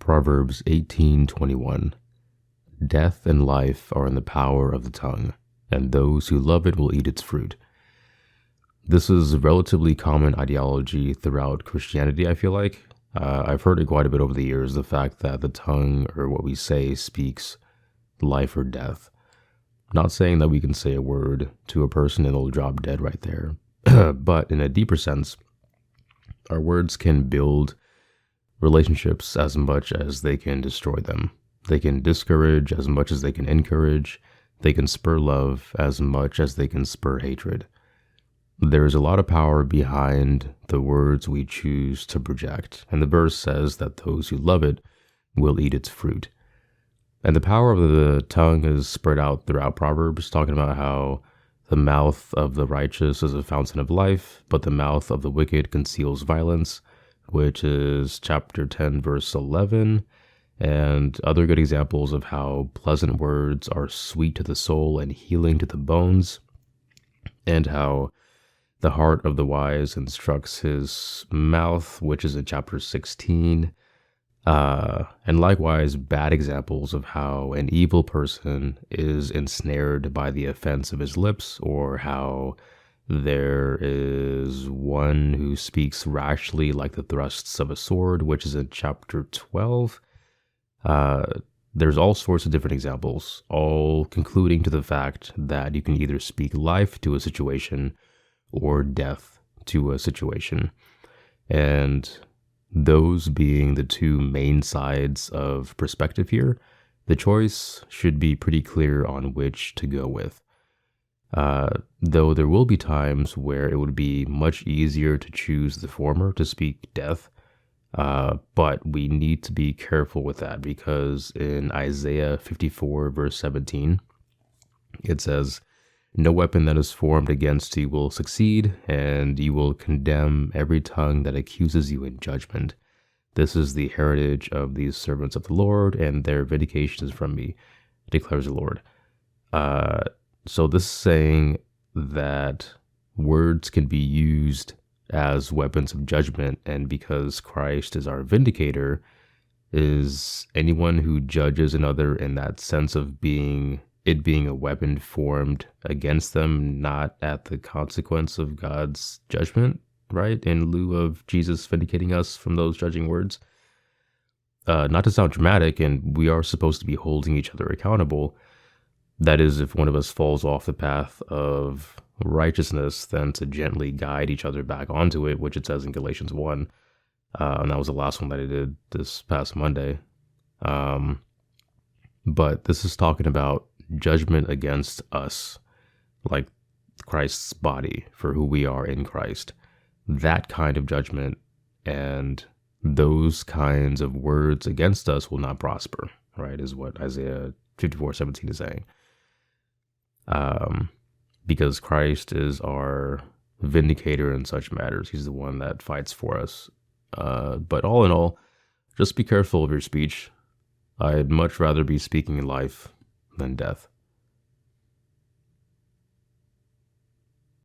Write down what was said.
Proverbs 18:21. Death and life are in the power of the tongue, and those who love it will eat its fruit. This is a relatively common ideology throughout Christianity, I feel like. I've heard it quite a bit over the years, the fact that the tongue, or what we say, speaks life or death. Not saying that we can say a word to a person and they'll drop dead right there, but in a deeper sense, our words can build relationships as much as they can destroy them. They can discourage as much as they can encourage. They can spur love as much as they can spur hatred. There is a lot of power behind the words we choose to project, and the verse says that those who love it will eat its fruit. And the power of the tongue is spread out throughout Proverbs, talking about how the mouth of the righteous is a fountain of life, but the mouth of the wicked conceals violence, which is chapter 10, verse 11, and other good examples of how pleasant words are sweet to the soul and healing to the bones, and how the heart of the wise instructs his mouth, which is in chapter 16. And likewise, bad examples of how an evil person is ensnared by the offense of his lips, or how there is one who speaks rashly like the thrusts of a sword, which is in chapter 12. There's all sorts of different examples, all concluding to the fact that you can either speak life to a situation or death to a situation. And those being the two main sides of perspective here, the choice should be pretty clear on which to go with. Though there will be times where it would be much easier to choose the former, to speak death, but we need to be careful with that, because in Isaiah 54, verse 17, it says, "No weapon that is formed against you will succeed, and you will condemn every tongue that accuses you in judgment. This is the heritage of these servants of the Lord, and their vindication is from me, declares the Lord." So this is saying that words can be used as weapons of judgment, and because Christ is our vindicator, is anyone who judges another in that sense of being a weapon formed against them, not at the consequence of God's judgment, right? In lieu of Jesus vindicating us from those judging words. Not to sound dramatic, and we are supposed to be holding each other accountable. That is, if one of us falls off the path of righteousness, then to gently guide each other back onto it, which it says in Galatians 1. And that was the last one that I did this past Monday. But this is talking about judgment against us, like Christ's body, for who we are in Christ. That kind of judgment and those kinds of words against us will not prosper, right, is what Isaiah 54:17 is saying. Because Christ is our vindicator in such matters. He's the one that fights for us. But all in all, just be careful of your speech. I'd much rather be speaking life than death.